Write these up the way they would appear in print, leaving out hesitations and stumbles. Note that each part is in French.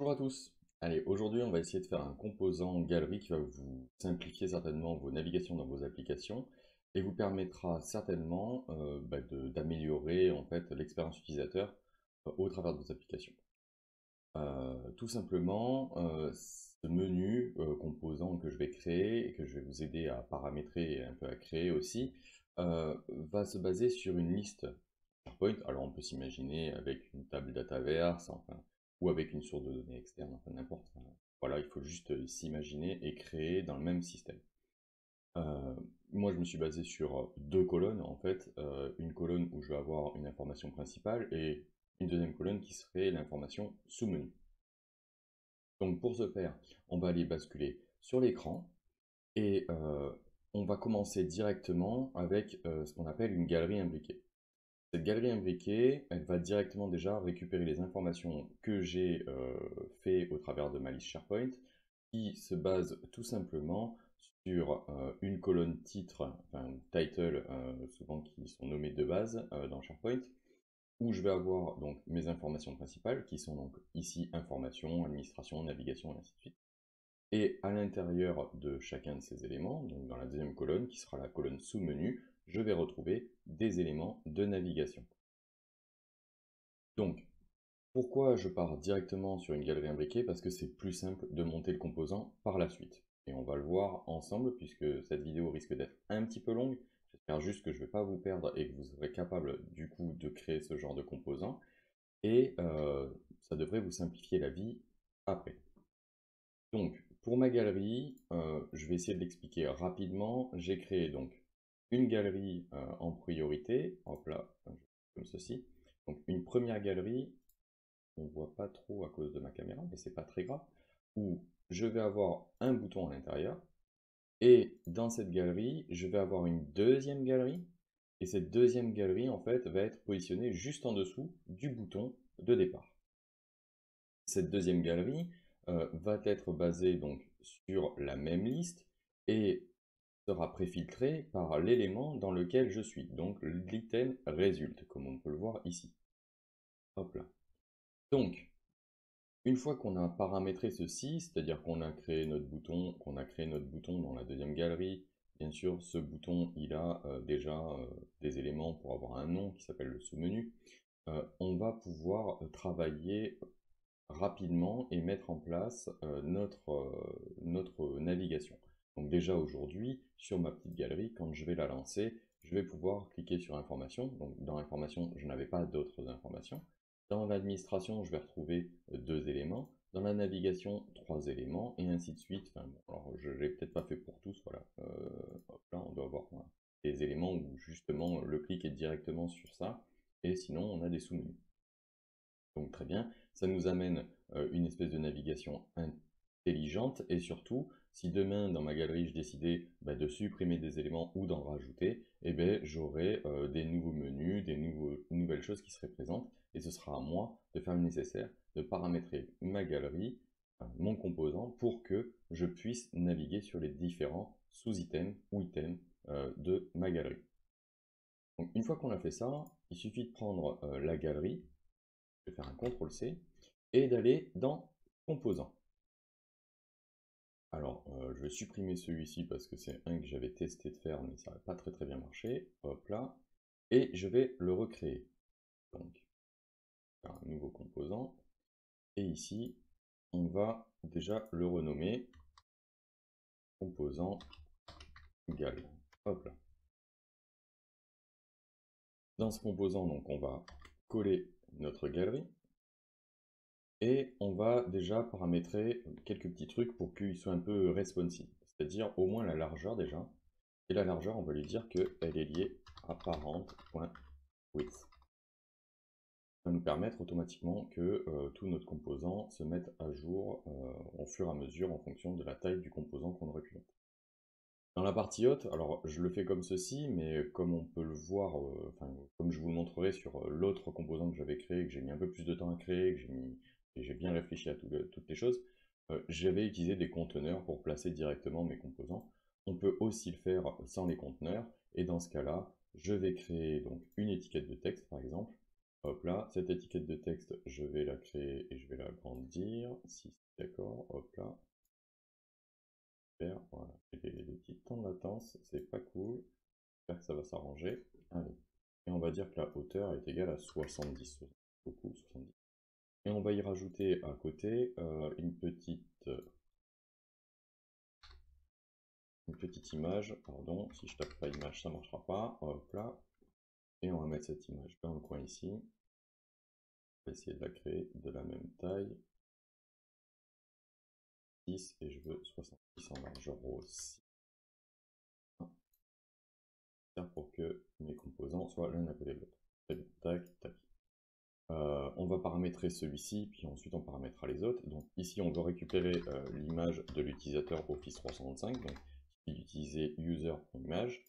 Bonjour à tous. Allez, aujourd'hui, on va essayer de faire un composant galerie qui va vous simplifier certainement vos navigations dans vos applications et vous permettra certainement d'améliorer en fait l'expérience utilisateur au travers de vos applications. Tout simplement, ce menu composant que je vais créer et que je vais vous aider à paramétrer et un peu à créer aussi, va se baser sur une liste PowerPoint. Alors on peut s'imaginer avec une table dataverse, enfin, ou avec une source de données externe, enfin n'importe. Enfin, voilà, il faut juste s'imaginer et créer dans le même système. Moi, je me suis basé sur deux colonnes, en fait. Une colonne où je vais avoir une information principale et une deuxième colonne qui serait l'information sous-menu. Donc pour ce faire, on va aller basculer sur l'écran et on va commencer directement avec ce qu'on appelle une galerie imbriquée. Cette galerie imbriquée, elle va directement déjà récupérer les informations que j'ai fait au travers de ma liste SharePoint, qui se base tout simplement sur une colonne titre, enfin title, souvent qui sont nommées de base dans SharePoint, où je vais avoir donc mes informations principales, qui sont donc ici information, administration, navigation, et ainsi de suite. Et à l'intérieur de chacun de ces éléments, donc dans la deuxième colonne, qui sera la colonne sous-menu, je vais retrouver des éléments de navigation. Donc, pourquoi je pars directement sur une galerie imbriquée? Parce que c'est plus simple de monter le composant par la suite. Et on va le voir ensemble, puisque cette vidéo risque d'être un petit peu longue. J'espère juste que je ne vais pas vous perdre et que vous serez capable du coup de créer ce genre de composant. Et ça devrait vous simplifier la vie après. Donc, pour ma galerie, je vais essayer de l'expliquer rapidement. J'ai créé donc une galerie en priorité. Hop là, comme ceci. Donc, une première galerie, on ne voit pas trop à cause de ma caméra, mais c'est pas très grave, où je vais avoir un bouton à l'intérieur. Et dans cette galerie, je vais avoir une deuxième galerie. Et cette deuxième galerie, en fait, va être positionnée juste en dessous du bouton de départ. Cette deuxième galerie va être basée donc sur la même liste et sera préfiltrée par l'élément dans lequel je suis, donc l'item résulte, comme on peut le voir ici. Hop là. Donc, une fois qu'on a paramétré ceci, c'est-à-dire qu'on a créé notre bouton, dans la deuxième galerie, bien sûr, ce bouton, il a déjà des éléments pour avoir un nom qui s'appelle le sous-menu. On va pouvoir travailler rapidement et mettre en place notre navigation. Donc déjà aujourd'hui, sur ma petite galerie, quand je vais la lancer, je vais pouvoir cliquer sur information. Donc dans information, je n'avais pas d'autres informations. Dans l'administration, je vais retrouver deux éléments. Dans la navigation, trois éléments, et ainsi de suite. Enfin, bon, alors je ne l'ai peut-être pas fait pour tous, voilà. Hop là, on doit avoir des éléments où justement le clic est directement sur ça, et sinon on a des sous-menus. Donc très bien, ça nous amène une espèce de navigation intelligente et surtout, si demain dans ma galerie je décidais de supprimer des éléments ou d'en rajouter, eh bien, j'aurai des nouveaux menus, des nouvelles choses qui seraient présentes et ce sera à moi de faire le nécessaire, de paramétrer ma galerie, mon composant pour que je puisse naviguer sur les différents sous-items ou items de ma galerie. Donc une fois qu'on a fait ça, il suffit de prendre la galerie, je vais faire un CTRL-C, et d'aller dans Composants. Alors, je vais supprimer celui-ci parce que c'est un que j'avais testé de faire, mais ça n'a pas très bien marché. Hop là. Et je vais le recréer. Donc, un nouveau composant. Et ici, on va déjà le renommer composant gal. Hop là. Dans ce composant, donc, on va coller notre galerie. Et on va déjà paramétrer quelques petits trucs pour qu'il soit un peu responsive. C'est-à-dire au moins la largeur déjà. Et la largeur, on va lui dire qu'elle est liée à parent.width. Ça va nous permettre automatiquement que tout notre composant se mette à jour au fur et à mesure en fonction de la taille du composant qu'on aurait pu mettre. Dans la partie haute, alors je le fais comme ceci, mais comme on peut le voir, comme je vous le montrerai sur l'autre composant que j'avais créé, que j'ai mis un peu plus de temps à créer, que j'ai bien réfléchi à toutes les choses, j'avais utilisé des conteneurs pour placer directement mes composants. On peut aussi le faire sans les conteneurs, et dans ce cas-là, je vais créer donc une étiquette de texte par exemple, Hop là, cette étiquette de texte, je vais la créer et je vais l'agrandir, si c'est d'accord, hop là. Super, voilà, j'ai des petits temps de latence, c'est pas cool, j'espère que ça va s'arranger. Allez, et on va dire que la hauteur est égale à 70, beaucoup, 70. Et on va y rajouter à côté une petite image, pardon, si je tape pas image ça marchera pas, hop là, et on va mettre cette image dans le coin ici, on va essayer de la créer de la même taille, 10 et je veux 70 en largeur aussi, pour que mes composants soient l'un à côté de l'autre. Très bien, tac, tac. On va paramétrer celui-ci, puis ensuite on paramétrera les autres. Donc ici on veut récupérer l'image de l'utilisateur Office 365, donc il suffit d'utiliser user.image,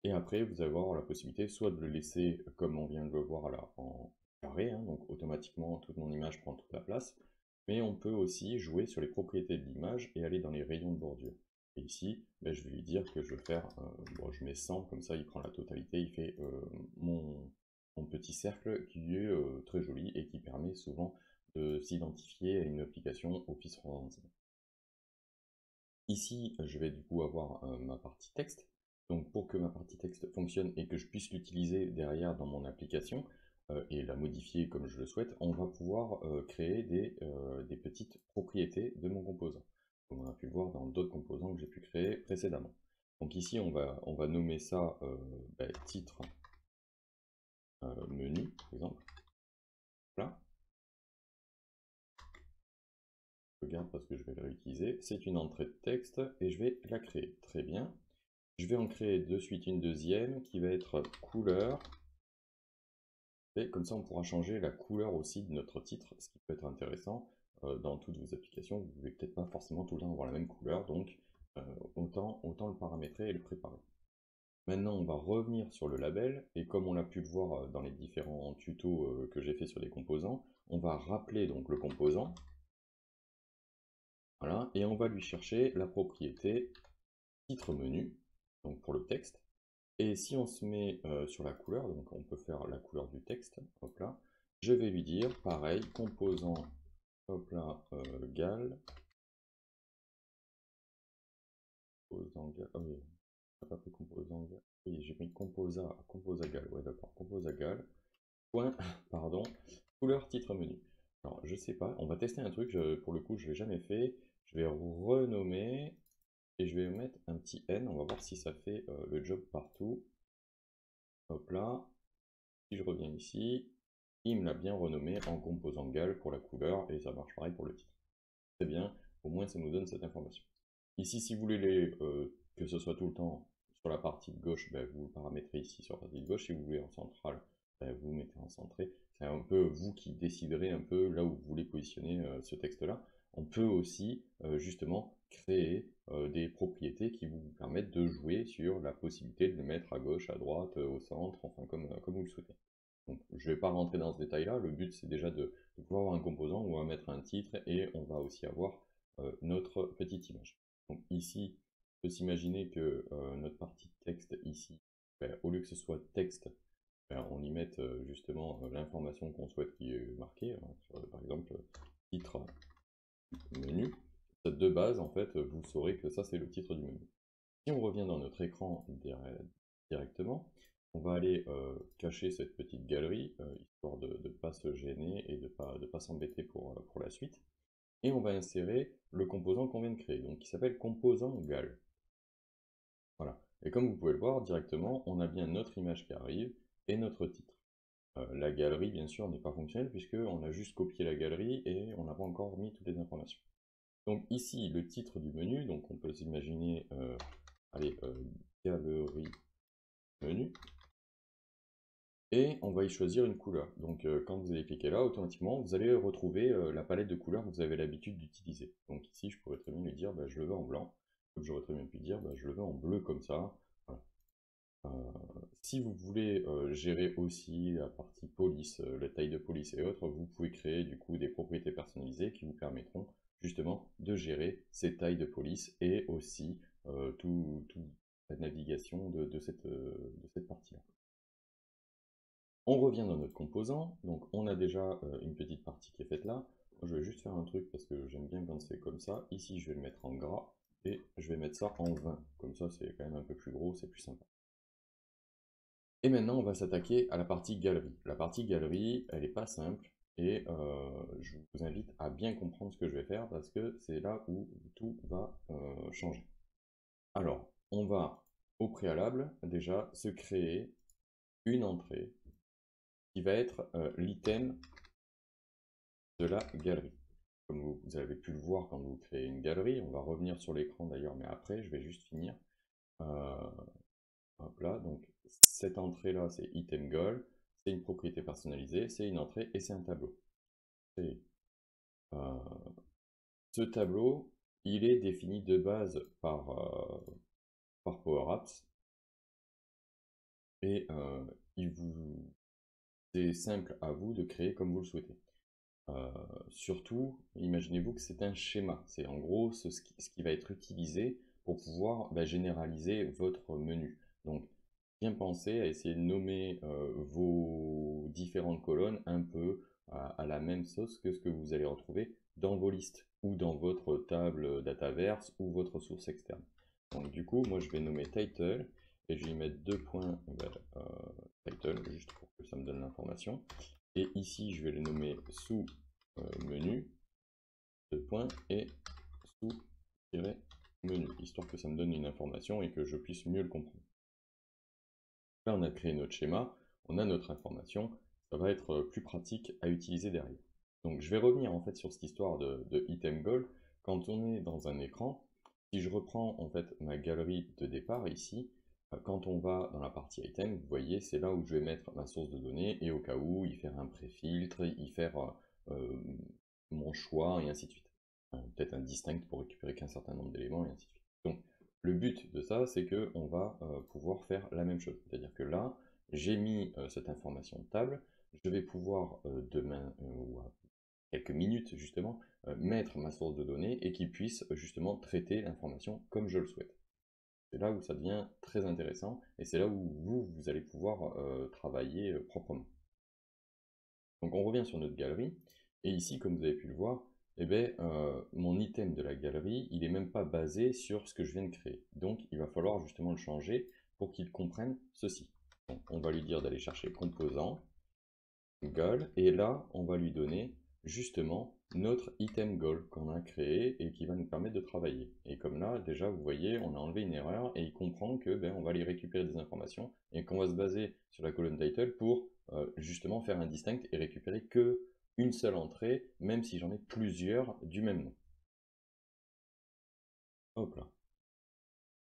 et après vous allez avoir la possibilité soit de le laisser comme on vient de le voir là en carré, hein, donc automatiquement toute mon image prend toute la place, mais on peut aussi jouer sur les propriétés de l'image et aller dans les rayons de bordure. Et ici, ben, je vais lui dire que je vais faire, bon, je mets 100, comme ça il prend la totalité, il fait mon petit cercle qui est très joli et qui permet souvent de s'identifier à une application Office 365. Ici, je vais du coup avoir ma partie texte. Donc pour que ma partie texte fonctionne et que je puisse l'utiliser derrière dans mon application et la modifier comme je le souhaite, on va pouvoir créer des petites propriétés de mon composant, comme on a pu le voir dans d'autres composants que j'ai pu créer précédemment. Donc ici, on va nommer ça titre menu, par exemple. Là. Je regarde parce que je vais le réutiliser. C'est une entrée de texte et je vais la créer. Très bien. Je vais en créer de suite une deuxième qui va être couleur. Et comme ça, on pourra changer la couleur aussi de notre titre, ce qui peut être intéressant dans toutes vos applications. Vous ne pouvez peut-être pas forcément tout le temps avoir la même couleur, donc autant le paramétrer et le préparer. Maintenant, on va revenir sur le label, et comme on l'a pu le voir dans les différents tutos que j'ai fait sur les composants, on va rappeler donc le composant. Voilà, et on va lui chercher la propriété titre menu, donc pour le texte. Et si on se met sur la couleur, donc on peut faire la couleur du texte, hop là, je vais lui dire, pareil, composant, hop là, gal, composant gal, oh oui, j'ai pas pris composant gal, oui, j'ai mis composa gal, ouais d'accord, composa gal, point, pardon, couleur titre menu. Alors je sais pas, on va tester un truc, pour le coup je l'ai jamais fait, je vais renommer, et je vais mettre un petit N, on va voir si ça fait le job partout. Hop là, si je reviens ici, il me l'a bien renommé en composant gal pour la couleur, et ça marche pareil pour le titre. Très bien, au moins ça nous donne cette information. Ici, si vous voulez que ce soit tout le temps sur la partie de gauche, ben, vous le paramétrez ici sur la partie de gauche. Si vous voulez en centrale, ben, vous mettez en centré. C'est un peu vous qui déciderez un peu là où vous voulez positionner ce texte-là. On peut aussi justement créer des propriétés qui vous permettent de jouer sur la possibilité de le mettre à gauche, à droite, au centre, enfin comme vous le souhaitez. Donc, je ne vais pas rentrer dans ce détail-là, le but c'est déjà de pouvoir avoir un composant où on va mettre un titre et on va aussi avoir notre petite image. Donc ici, on peut s'imaginer que notre partie texte ici, ben, au lieu que ce soit texte, ben, on y mette justement l'information qu'on souhaite qui est marquée, hein, par exemple titre menu. De base, en fait, vous saurez que ça c'est le titre du menu. Si on revient dans notre écran directement, on va aller cacher cette petite galerie, histoire de ne pas se gêner et de pas s'embêter pour la suite. Et on va insérer le composant qu'on vient de créer, donc qui s'appelle composant gal. Voilà. Et comme vous pouvez le voir directement, on a bien notre image qui arrive et notre titre. La galerie, bien sûr, n'est pas fonctionnelle puisqu'on a juste copié la galerie et on n'a pas encore mis toutes les informations. Donc ici, le titre du menu, donc on peut s'imaginer, allez, galerie menu, et on va y choisir une couleur. Donc quand vous allez cliquer là, automatiquement, vous allez retrouver la palette de couleurs que vous avez l'habitude d'utiliser. Donc ici, je pourrais très bien lui dire, bah, je le veux en blanc, comme j'aurais très bien pu dire, bah, je le veux en bleu comme ça. Voilà. Si vous voulez gérer aussi la partie police, la taille de police et autres, vous pouvez créer du coup des propriétés personnalisées qui vous permettront justement de gérer ces tailles de police et aussi toute la navigation de cette partie-là. On revient dans notre composant, donc on a déjà une petite partie qui est faite là. Je vais juste faire un truc parce que j'aime bien quand c'est comme ça. Ici, je vais le mettre en gras et je vais mettre ça en 20. Comme ça, c'est quand même un peu plus gros, c'est plus sympa. Et maintenant, on va s'attaquer à la partie galerie. La partie galerie, elle n'est pas simple et je vous invite à bien comprendre ce que je vais faire parce que c'est là où tout va changer. Alors, on va au préalable déjà se créer une entrée qui va être l'item de la galerie. Comme vous avez pu le voir quand vous créez une galerie, on va revenir sur l'écran d'ailleurs, mais après, je vais juste finir. Euh, Hop là, donc cette entrée-là, c'est item goal, c'est une propriété personnalisée, c'est une entrée et c'est un tableau. Et, euh, ce tableau, il est défini de base par Power Apps et c'est simple à vous de créer comme vous le souhaitez. Surtout, imaginez-vous que c'est un schéma. C'est en gros ce qui va être utilisé pour pouvoir généraliser votre menu. Donc, bien penser à essayer de nommer vos différentes colonnes un peu à la même sauce que ce que vous allez retrouver dans vos listes ou dans votre table Dataverse ou votre source externe. Donc, du coup, moi je vais nommer title et je vais y mettre deux points title juste pour que ça me donne l'information. Et ici, je vais le nommer sous menu, deux points, et sous-menu, histoire que ça me donne une information et que je puisse mieux le comprendre. Là, on a créé notre schéma, on a notre information, ça va être plus pratique à utiliser derrière. Donc, je vais revenir en fait sur cette histoire de item goal. Quand on est dans un écran, si je reprends en fait ma galerie de départ ici, quand on va dans la partie item, vous voyez, c'est là où je vais mettre ma source de données et au cas où, y faire un pré-filtre, y faire mon choix et ainsi de suite. Peut-être un distinct pour récupérer qu'un certain nombre d'éléments et ainsi de suite. Donc, le but de ça, c'est qu'on va pouvoir faire la même chose. C'est-à-dire que là, j'ai mis cette information de table, je vais pouvoir demain ou à quelques minutes justement mettre ma source de données et qu'il puisse justement traiter l'information comme je le souhaite. C'est là où ça devient très intéressant et c'est là où vous allez pouvoir travailler proprement. Donc on revient sur notre galerie et ici, comme vous avez pu le voir, eh ben, mon item de la galerie, il n'est même pas basé sur ce que je viens de créer. Donc il va falloir justement le changer pour qu'il comprenne ceci. Donc, on va lui dire d'aller chercher composant, goal, et là on va lui donner justement notre item goal qu'on a créé et qui va nous permettre de travailler. Et comme là, déjà, vous voyez, on a enlevé une erreur et il comprend que on va aller récupérer des informations et qu'on va se baser sur la colonne title pour justement faire un distinct et récupérer que une seule entrée, même si j'en ai plusieurs du même nom. Hop là.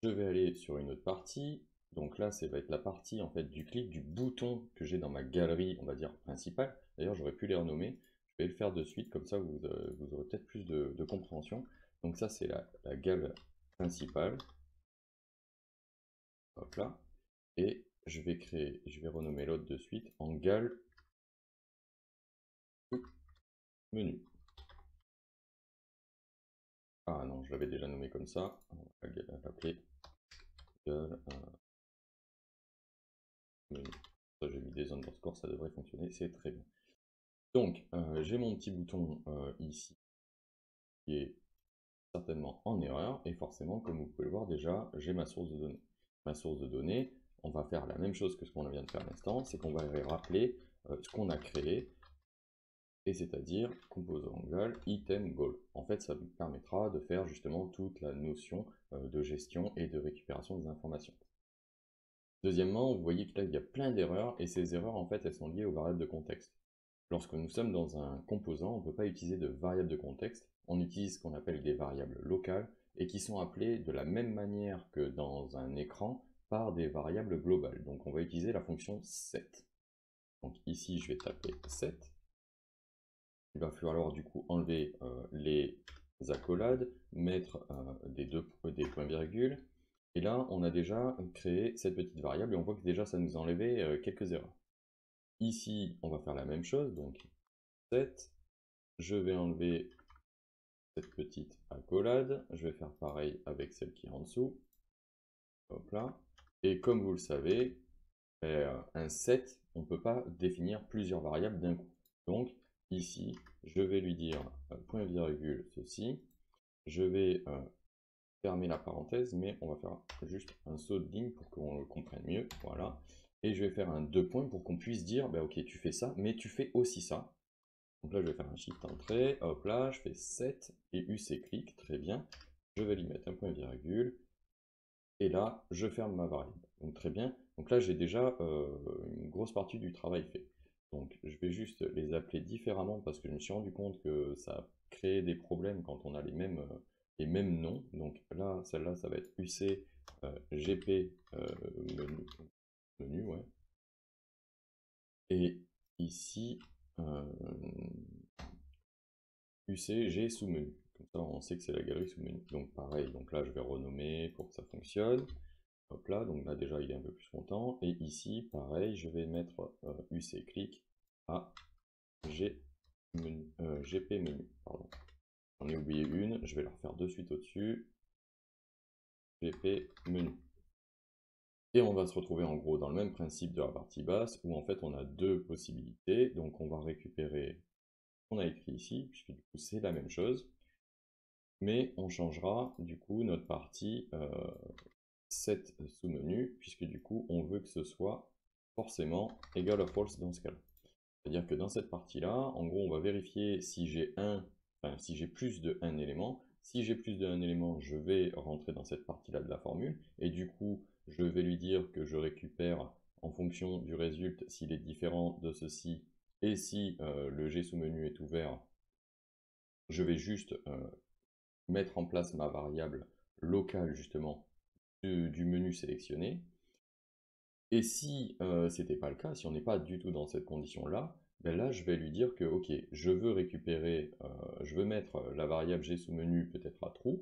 Je vais aller sur une autre partie. Donc là, ça va être la partie en fait du clic du bouton que j'ai dans ma galerie, on va dire principale. D'ailleurs, j'aurais pu les renommer. Je vais le faire de suite, comme ça vous aurez peut-être plus de compréhension. Donc ça, c'est la gale principale. Hop là. Et je vais renommer l'autre de suite en gale menu. Ah non, je l'avais déjà nommé comme ça. On va l'appeler gale menu. Ça, j'ai mis des underscores, ça devrait fonctionner, c'est très bien. Donc, j'ai mon petit bouton ici qui est certainement en erreur et forcément, comme vous pouvez le voir déjà, j'ai ma source de données. Ma source de données, on va faire la même chose que ce qu'on vient de faire à l'instant, c'est qu'on va aller rappeler ce qu'on a créé, et c'est-à-dire composant goal, item goal. En fait, ça vous permettra de faire justement toute la notion de gestion et de récupération des informations. Deuxièmement, vous voyez que là, il y a plein d'erreurs, et ces erreurs, en fait, elles sont liées aux variables de contexte. Lorsque nous sommes dans un composant, on ne peut pas utiliser de variables de contexte, on utilise ce qu'on appelle des variables locales, et qui sont appelées de la même manière que dans un écran, par des variables globales. Donc on va utiliser la fonction set. Donc ici, je vais taper set. Il va falloir du coup enlever les accolades, mettre des points-virgules, et là, on a déjà créé cette petite variable, et on voit que déjà, ça nous a enlevé quelques erreurs. Ici, on va faire la même chose, donc set, je vais enlever cette petite accolade, je vais faire pareil avec celle qui est en dessous, hop là, et comme vous le savez, un set on ne peut pas définir plusieurs variables d'un coup. Donc ici, je vais lui dire point virgule ceci. Je vais fermer la parenthèse, mais on va faire juste un saut de ligne pour qu'on le comprenne mieux. Voilà. Et je vais faire un 2 points pour qu'on puisse dire, bah, ok, tu fais ça, mais tu fais aussi ça. Donc là, je vais faire un shift entrée. Hop là, je fais 7 et UC clic. Très bien. Je vais lui mettre un point virgule. Et là, je ferme ma variable. Donc très bien. Donc là, j'ai déjà une grosse partie du travail fait. Donc je vais juste les appeler différemment parce que je me suis rendu compte que ça crée des problèmes quand on a les mêmes noms. Donc là, celle-là, ça va être UC GP menu, ouais. Et ici, UCG sous-menu. Comme ça, on sait que c'est la galerie sous-menu. Donc pareil, donc là, je vais renommer pour que ça fonctionne. Hop là, donc là déjà il est un peu plus content. Et ici, pareil, je vais mettre UC clic à GP menu. Pardon. J'en ai oublié une, je vais la refaire de suite au-dessus. GP menu. Et on va se retrouver en gros dans le même principe de la partie basse où en fait on a deux possibilités. Donc on va récupérer ce qu'on a écrit ici, puisque du coup c'est la même chose. Mais on changera du coup notre partie set sous-menu, puisque du coup on veut que ce soit forcément égal à false dans ce cas-là. C'est-à-dire que dans cette partie-là, en gros on va vérifier si j'ai si j'ai plus de un élément. Si j'ai plus d'un élément, je vais rentrer dans cette partie-là de la formule, et du coup je vais lui dire que je récupère en fonction du résultat s'il est différent de ceci, et si le G sous-menu est ouvert, je vais juste mettre en place ma variable locale justement du menu sélectionné. Et si c'était pas le cas, si on n'est pas du tout dans cette condition-là, ben là je vais lui dire que ok, je veux récupérer, je veux mettre la variable G sous menu peut-être à true,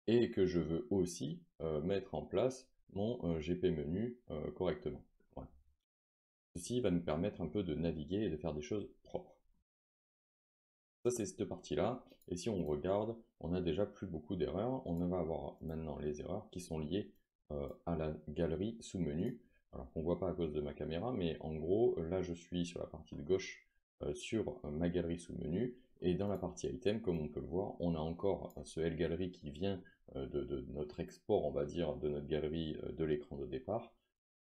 et que je veux aussi mettre en place mon GP menu correctement. Voilà. Ceci va nous permettre un peu de naviguer et de faire des choses propres. Ça c'est cette partie-là, et si on regarde, on a déjà plus beaucoup d'erreurs. On va avoir maintenant les erreurs qui sont liées à la galerie sous-menu, alors qu'on ne voit pas à cause de ma caméra, mais en gros, là je suis sur la partie de gauche sur ma galerie sous-menu, et dans la partie item, comme on peut le voir, on a encore ce L-galerie qui vient de notre export, on va dire, de notre galerie de l'écran de départ.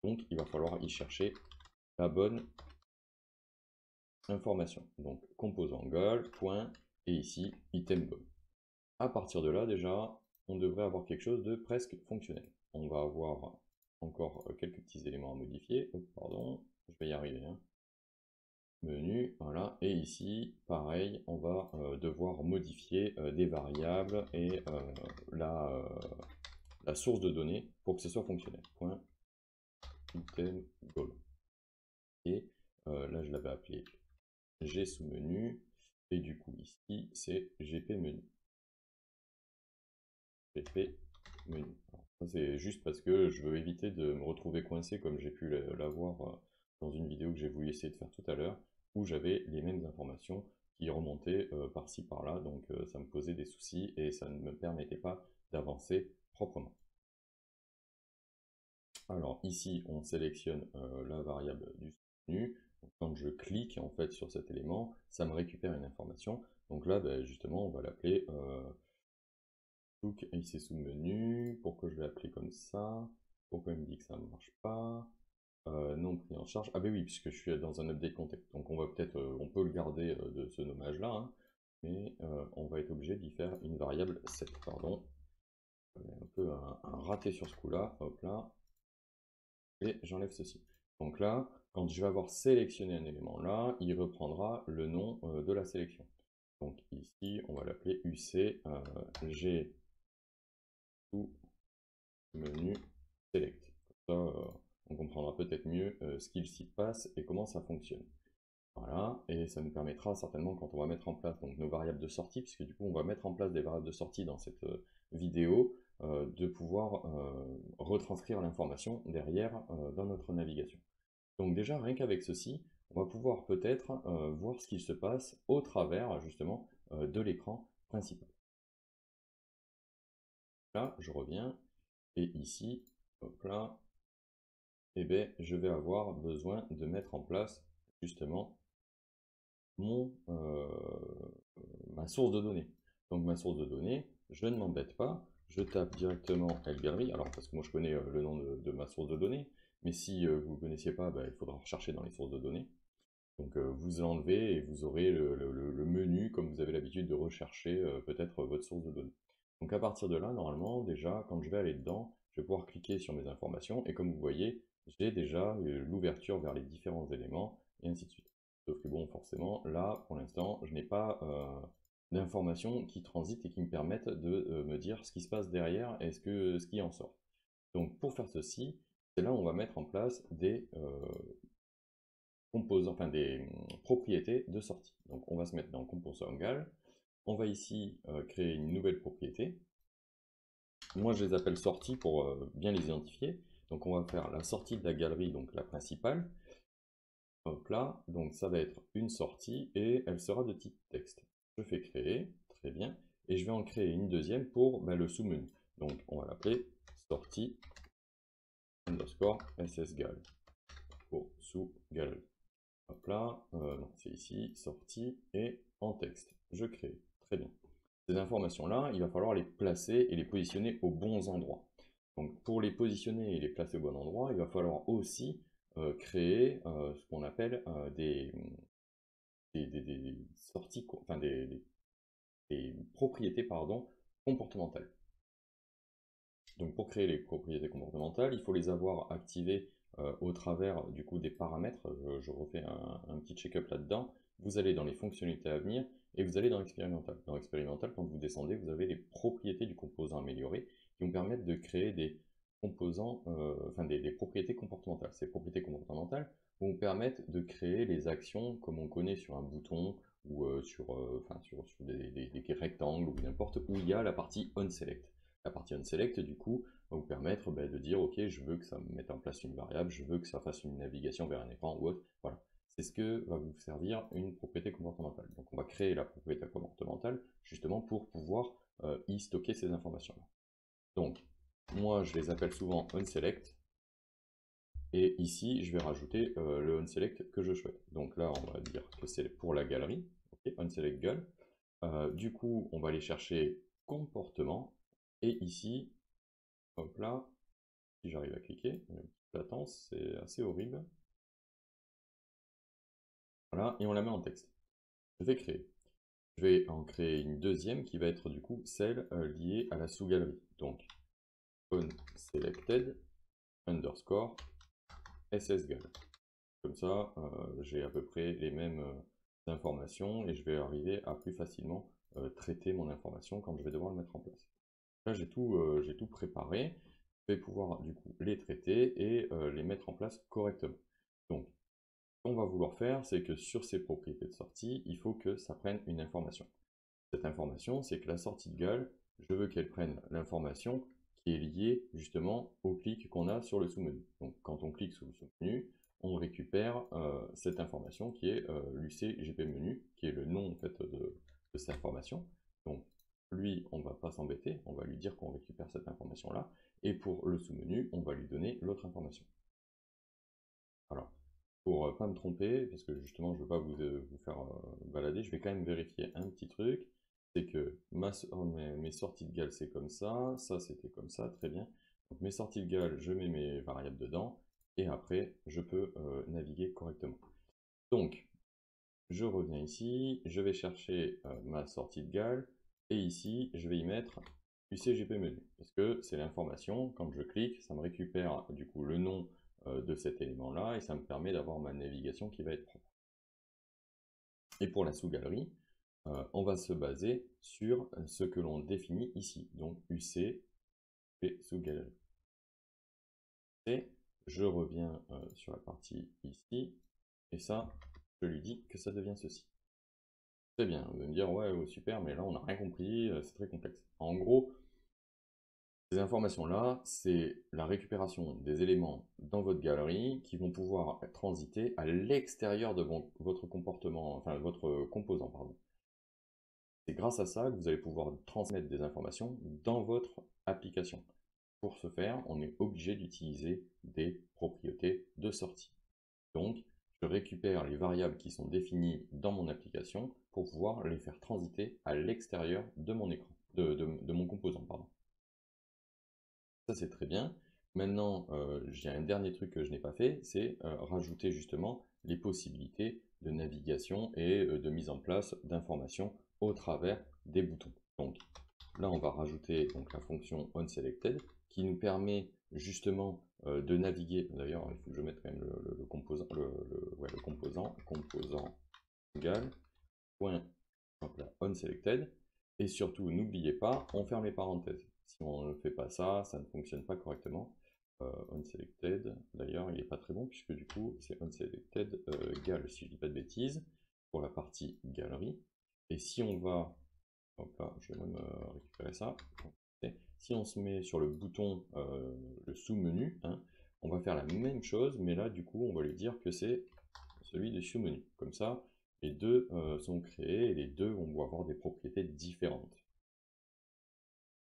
Donc il va falloir y chercher la bonne information. Donc composant goal, point, et ici item goal. À partir de là, déjà, on devrait avoir quelque chose de presque fonctionnel. On va avoir encore quelques petits éléments à modifier. Oh, pardon, je vais y arriver. Hein. Menu, voilà. Et ici, pareil, on va devoir modifier des variables et la source de données pour que ce soit fonctionnel. Point item goal. Et là, je l'avais appelé G sous menu. Et du coup, ici, c'est GP menu. GP menu. C'est juste parce que je veux éviter de me retrouver coincé comme j'ai pu l'avoir dans une vidéo que j'ai voulu essayer de faire tout à l'heure, où j'avais les mêmes informations qui remontaient par-ci par-là, donc ça me posait des soucis et ça ne me permettait pas d'avancer proprement. Alors ici, on sélectionne la variable du menu. Quand je clique en fait sur cet élément, ça me récupère une information. Donc là, ben, justement, on va l'appeler IC sous-menu. Pourquoi je l'ai appelé comme ça? Pourquoi il me dit que ça ne marche pas? Non pris en charge. Ah ben oui, puisque je suis dans un update contexte. Donc on va peut-être, on peut le garder de ce nommage-là, hein, mais on va être obligé d'y faire une variable 7, pardon. Un peu un raté sur ce coup-là, hop là, et j'enlève ceci. Donc là, quand je vais avoir sélectionné un élément là, il reprendra le nom de la sélection. Donc ici, on va l'appeler UC G sous menu select. Comme ça, on comprendra peut-être mieux ce qu'il s'y passe et comment ça fonctionne. Voilà, et ça nous permettra certainement quand on va mettre en place donc, nos variables de sortie, puisque du coup on va mettre en place des variables de sortie dans cette vidéo, de pouvoir retranscrire l'information derrière dans notre navigation. Donc déjà, rien qu'avec ceci, on va pouvoir peut-être voir ce qui se passe au travers justement de l'écran principal. Là, je reviens, et ici, hop là, eh ben, je vais avoir besoin de mettre en place justement ma source de données. Donc ma source de données, je ne m'embête pas, je tape directement L-Gallery, alors parce que moi je connais le nom de ma source de données, mais si vous ne connaissiez pas, bah, il faudra rechercher dans les sources de données. Donc vous l'enlevez et vous aurez le menu comme vous avez l'habitude de rechercher peut-être votre source de données. Donc à partir de là, normalement, déjà, quand je vais aller dedans, je vais pouvoir cliquer sur mes informations et comme vous voyez, j'ai déjà l'ouverture vers les différents éléments et ainsi de suite. Sauf que bon, forcément, là, pour l'instant, je n'ai pas d'informations qui transitent et qui me permettent de me dire ce qui se passe derrière et ce qui en sort. Donc pour faire ceci, c'est là où on va mettre en place des composants, enfin des propriétés de sortie. Donc on va se mettre dans composant gal. On va ici créer une nouvelle propriété. Moi je les appelle sorties pour bien les identifier. Donc on va faire la sortie de la galerie, donc la principale. Hop là, donc ça va être une sortie et elle sera de type texte. Je fais créer, très bien, et je vais en créer une deuxième pour le sous-menu. Donc on va l'appeler sortie underscore ssgal pour sous-galerie. Hop là, non, c'est ici, sortie et en texte. Je crée, très bien. Ces informations-là, il va falloir les placer et les positionner aux bons endroits. Donc pour les positionner et les placer au bon endroit, il va falloir aussi créer ce qu'on appelle des sorties, enfin des propriétés pardon, comportementales. Donc pour créer les propriétés comportementales, il faut les avoir activées au travers du coup des paramètres. Je refais un petit check-up là-dedans. Vous allez dans les fonctionnalités à venir et vous allez dans l'expérimental. Dans l'expérimental, quand vous descendez, vous avez les propriétés du composant amélioré qui vont permettre de créer des composants, enfin des propriétés comportementales. Ces propriétés comportementales vont vous permettre de créer les actions comme on connaît sur un bouton ou sur des rectangles ou n'importe où il y a la partie onSelect. La partie onSelect, du coup, va vous permettre de dire, ok, je veux que ça me mette en place une variable, je veux que ça fasse une navigation vers un écran ou autre. Voilà. C'est ce que va vous servir une propriété comportementale. Donc on va créer la propriété comportementale justement pour pouvoir y stocker ces informations-là. Donc, moi, je les appelle souvent onSelect. Et ici, je vais rajouter le onSelect que je souhaite. Donc là, on va dire que c'est pour la galerie. Ok, onSelect gal. Du coup, on va aller chercher comportement. Et ici, hop là, si j'arrive à cliquer, il y a une petite latence, c'est assez horrible. Voilà, et on la met en texte. Je vais créer. Je vais en créer une deuxième qui va être du coup celle liée à la sous-galerie. Donc, onSelected underscore ssgal. Comme ça, j'ai à peu près les mêmes informations et je vais arriver à plus facilement traiter mon information quand je vais devoir le mettre en place. Là, j'ai tout préparé. Je vais pouvoir du coup les traiter et les mettre en place correctement. Donc, ce qu'on va vouloir faire, c'est que sur ces propriétés de sortie, il faut que ça prenne une information. Cette information, c'est que la sortie de gal, je veux qu'elle prenne l'information qui est liée justement au clic qu'on a sur le sous-menu. Donc quand on clique sur le sous-menu, on récupère cette information qui est l'UCGPMenu, qui est le nom en fait de cette information. Donc lui, on ne va pas s'embêter, on va lui dire qu'on récupère cette information-là, et pour le sous-menu, on va lui donner l'autre information. Alors, pour pas me tromper, parce que justement je ne veux pas vous faire balader, je vais quand même vérifier un petit truc, c'est que mes sorties de gal c'est comme ça c'était comme ça, très bien. Donc mes sorties de gal, je mets mes variables dedans, et après je peux naviguer correctement. Donc, je reviens ici, je vais chercher ma sortie de gal, et ici je vais y mettre UCGPMenu, parce que c'est l'information, quand je clique, ça me récupère du coup le nom de cet élément-là, et ça me permet d'avoir ma navigation qui va être propre. Et pour la sous-galerie, on va se baser sur ce que l'on définit ici, donc UC et sous-galerie. Et je reviens sur la partie ici, et ça, je lui dis que ça devient ceci. Très bien, vous allez me dire, ouais, super, mais là on n'a rien compris, c'est très complexe. En gros, ces informations-là, c'est la récupération des éléments dans votre galerie qui vont pouvoir transiter à l'extérieur de votre comportement, enfin votre composant, pardon. C'est grâce à ça que vous allez pouvoir transmettre des informations dans votre application. pour ce faire, on est obligé d'utiliser des propriétés de sortie. Donc, je récupère les variables qui sont définies dans mon application pour pouvoir les faire transiter à l'extérieur de mon écran, de mon composant, pardon. Ça, c'est très bien. Maintenant, j'ai un dernier truc que je n'ai pas fait, c'est rajouter justement les possibilités de navigation et de mise en place d'informations au travers des boutons. Donc là, on va rajouter donc, la fonction onSelected qui nous permet justement de naviguer. D'ailleurs, il faut que je mette quand même le composant, le composant égal point hop là, onSelected. Et surtout, n'oubliez pas, on ferme les parenthèses. Si on ne fait pas ça, ça ne fonctionne pas correctement. OnSelected, d'ailleurs, il n'est pas très bon, puisque du coup, c'est OnSelected gal, si je ne dis pas de bêtises, pour la partie galerie. Et si on va, hop là, je vais même récupérer ça. Si on se met sur le bouton, le sous-menu, hein, on va faire la même chose, mais là, du coup, on va lui dire que c'est celui des sous-menus. Comme ça, les deux sont créés et les deux vont avoir des propriétés différentes.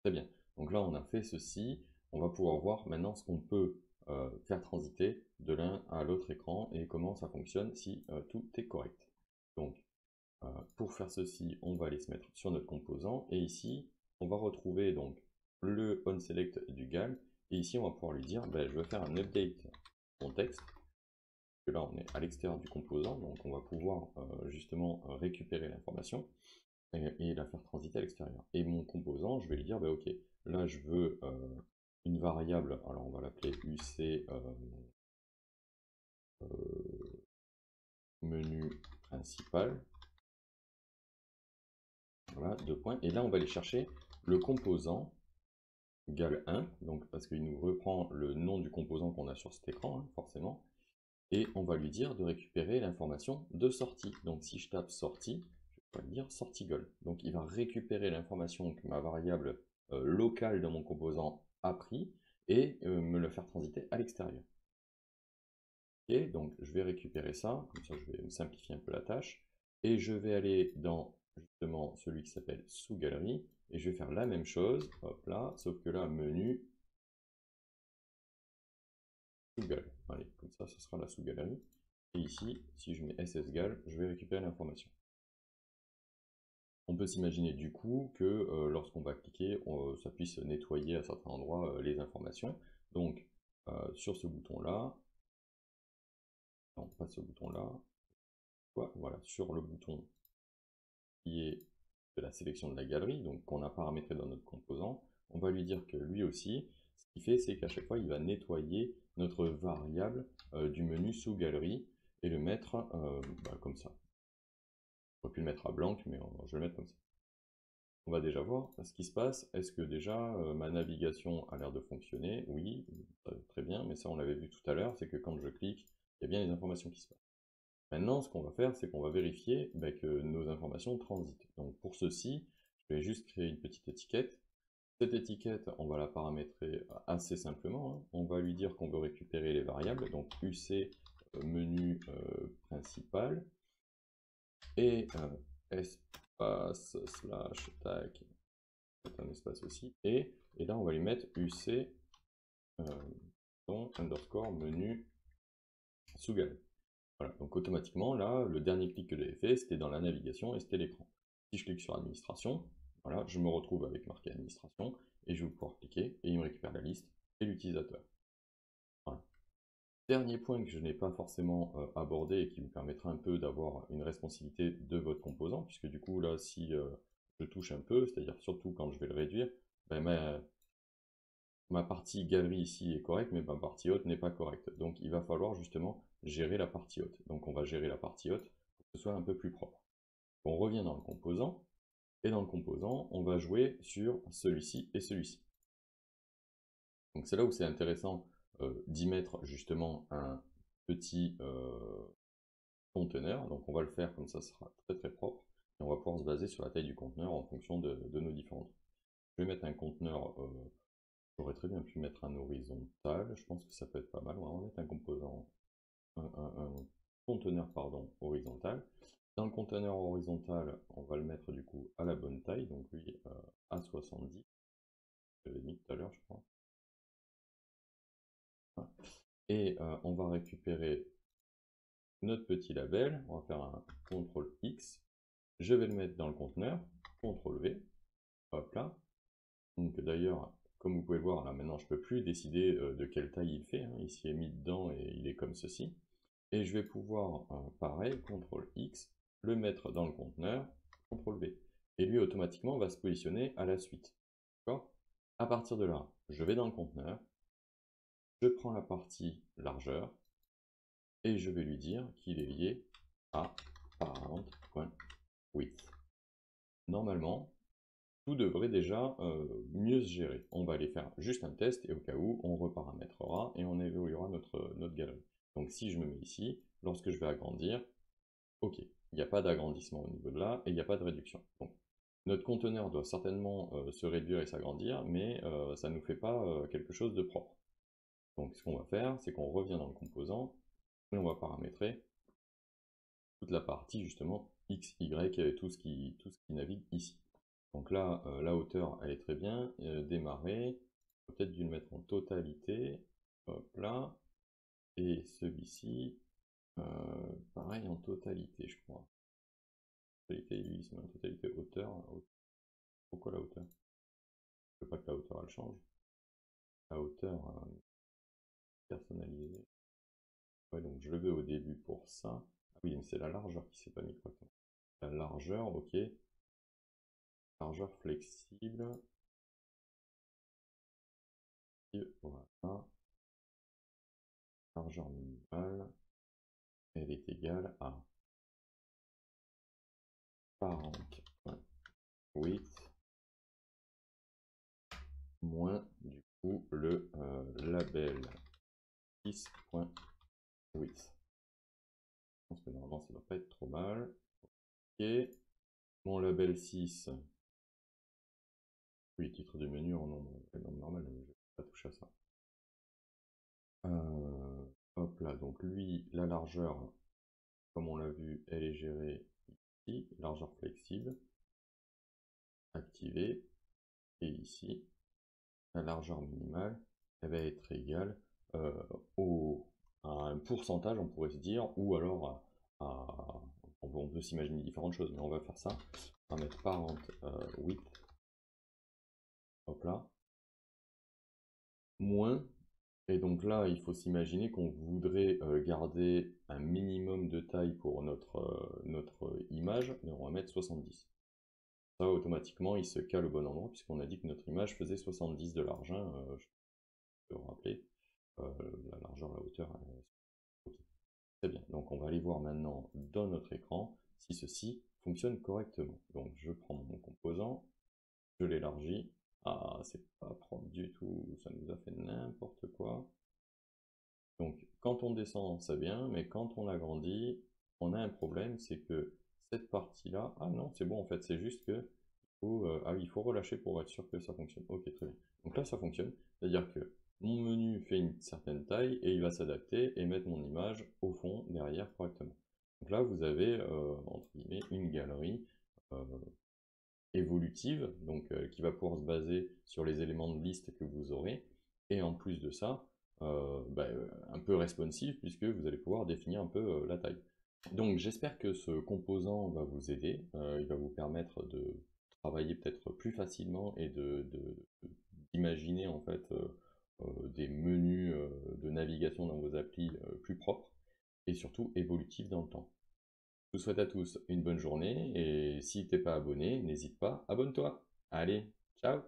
Très bien. Donc là, on a fait ceci. On va pouvoir voir maintenant ce qu'on peut faire transiter de l'un à l'autre écran et comment ça fonctionne si tout est correct. Donc, pour faire ceci, on va aller se mettre sur notre composant et ici, on va retrouver donc le onSelect du GAL et ici, on va pouvoir lui dire, ben, je veux faire un update contexte. Là, on est à l'extérieur du composant, donc on va pouvoir justement récupérer l'information et la faire transiter à l'extérieur. Et mon composant, je vais lui dire, bah, ok, là je veux une variable, alors on va l'appeler UC menu principal. Voilà, 2 points. Et là, on va aller chercher le composant gal 1, donc parce qu'il nous reprend le nom du composant qu'on a sur cet écran, hein, forcément. Et on va lui dire de récupérer l'information de sortie. Donc si je tape sortie, je vais dire sortie goal. Donc il va récupérer l'information que ma variable locale dans mon composant a pris et me le faire transiter à l'extérieur. Ok, donc je vais récupérer ça, comme ça je vais me simplifier un peu la tâche. Et je vais aller dans justement celui qui s'appelle sous-galerie et je vais faire la même chose, hop là, sauf que là, menu, sous-gal. Allez, comme ça, ce sera la sous-galerie. Et ici, si je mets ssgal, je vais récupérer l'information. On peut s'imaginer du coup que lorsqu'on va cliquer, ça puisse nettoyer à certains endroits les informations. Donc, sur ce bouton-là, non, pas ce bouton-là, voilà, sur le bouton qui est de la sélection de la galerie, donc qu'on a paramétré dans notre composant, on va lui dire que lui aussi, ce qu'il fait, c'est qu'à chaque fois, il va nettoyer notre variable du menu sous galerie et le mettre comme ça. On aurait pu le mettre à blanc, mais je vais le mettre comme ça. On va déjà voir ce qui se passe. Est-ce que déjà ma navigation a l'air de fonctionner? Oui, très bien, mais ça on l'avait vu tout à l'heure, c'est que quand je clique, il y a bien les informations qui se passent. Maintenant, ce qu'on va faire, c'est qu'on va vérifier que nos informations transitent. Donc pour ceci, je vais juste créer une petite étiquette. Cette étiquette, on va la paramétrer assez simplement, hein. On va lui dire qu'on veut récupérer les variables, donc UC menu principal et espace slash tag, un espace aussi, et là on va lui mettre UC underscore menu sous-gal. Voilà, donc automatiquement là, le dernier clic que j'avais fait, c'était dans la navigation et c'était l'écran. Si je clique sur administration, voilà, je me retrouve avec marqué administration et je vais pouvoir cliquer et il me récupère la liste et l'utilisateur. Voilà. Dernier point que je n'ai pas forcément abordé et qui vous permettra un peu d'avoir une responsabilité de votre composant, puisque du coup là, si je touche un peu, c'est-à-dire surtout quand je vais le réduire, ben, ma partie galerie ici est correcte, mais ma partie haute n'est pas correcte. Donc il va falloir justement gérer la partie haute. Donc on va gérer la partie haute pour que ce soit un peu plus propre. On revient dans le composant, et dans le composant, on va jouer sur celui-ci et celui-ci. Donc c'est là où c'est intéressant d'y mettre justement un petit conteneur. Donc on va le faire comme ça sera très très propre. Et on va pouvoir se baser sur la taille du conteneur en fonction de nos différentes. Je vais mettre un conteneur, j'aurais très bien pu mettre un horizontal, je pense que ça peut être pas mal. On va mettre un composant, un conteneur pardon, horizontal. Dans le conteneur horizontal, on va le mettre du coup à la bonne taille, donc lui à 70. Je l'ai mis tout à l'heure, je crois. Voilà. Et on va récupérer notre petit label, on va faire un CTRL X, je vais le mettre dans le conteneur, CTRL V, hop là. Donc d'ailleurs, comme vous pouvez le voir, là maintenant je ne peux plus décider de quelle taille il fait, hein. Il s'y est mis dedans et il est comme ceci. Et je vais pouvoir, pareil, CTRL X, le mettre dans le conteneur, CTRL V. Et lui automatiquement va se positionner à la suite. D'accord? À partir de là, je vais dans le conteneur, je prends la partie largeur, et je vais lui dire qu'il est lié à parent.width. Normalement, tout devrait déjà mieux se gérer. On va aller faire juste un test et au cas où, on reparamétrera et on évoluera notre galerie. Donc si je me mets ici, lorsque je vais agrandir, ok, il n'y a pas d'agrandissement au niveau de là et il n'y a pas de réduction. Donc, notre conteneur doit certainement se réduire et s'agrandir, mais ça ne nous fait pas quelque chose de propre. Donc ce qu'on va faire, c'est qu'on revient dans le composant et on va paramétrer toute la partie justement X, Y, tout ce qui navigue ici. Donc là, la hauteur, elle est très bien. Démarrer, peut-être dû le mettre en totalité. Hop là. Et celui-ci, pareil en totalité, je crois. Totalité, lui, il se met en totalité hauteur. Pourquoi la hauteur? Je veux pas que la hauteur, elle change. La hauteur personnalisée. Ouais, donc je le veux au début pour ça. Ah oui, mais c'est la largeur qui s'est pas mis correctement. La largeur, ok. Largeur flexible. Voilà. Largeur minimale, elle est égale à parent.width moins du coup le label 6.width. Je pense que normalement ça ne doit pas être trop mal. Ok, mon label 6. Oui, titre du menu en nombre normal, je ne vais pas toucher à ça. Hop là, donc lui, la largeur, comme on l'a vu, elle est gérée ici, largeur flexible, activée, et ici, la largeur minimale, elle va être égale à un pourcentage, on pourrait se dire, ou alors on peut s'imaginer différentes choses, mais on va faire ça. On va mettre parent width, hop là, moins. Et donc là, il faut s'imaginer qu'on voudrait garder un minimum de taille pour notre image, mais on va mettre 70. Ça, automatiquement, il se cale au bon endroit, puisqu'on a dit que notre image faisait 70 de largeur, je peux vous rappeler. La largeur, la hauteur, ok. Très bien, donc on va aller voir maintenant dans notre écran si ceci fonctionne correctement. Donc je prends mon composant, je l'élargis. Ah, c'est pas propre du tout, ça nous a fait n'importe quoi. Donc quand on descend, c'est bien, mais quand on agrandit, on a un problème, c'est que cette partie-là, ah non, c'est bon en fait, c'est juste que il faut relâcher pour être sûr que ça fonctionne. Ok, très bien. Donc là, ça fonctionne, c'est-à-dire que mon menu fait une certaine taille et il va s'adapter et mettre mon image au fond, derrière, correctement. Donc là, vous avez, entre guillemets, une galerie évolutive, donc qui va pouvoir se baser sur les éléments de liste que vous aurez, et en plus de ça, un peu responsive, puisque vous allez pouvoir définir un peu la taille. Donc j'espère que ce composant va vous aider, il va vous permettre de travailler peut-être plus facilement et d'imaginer en fait des menus de navigation dans vos applis plus propres et surtout évolutifs dans le temps. Je vous souhaite à tous une bonne journée et si t'es pas abonné, n'hésite pas, abonne-toi. Allez, ciao!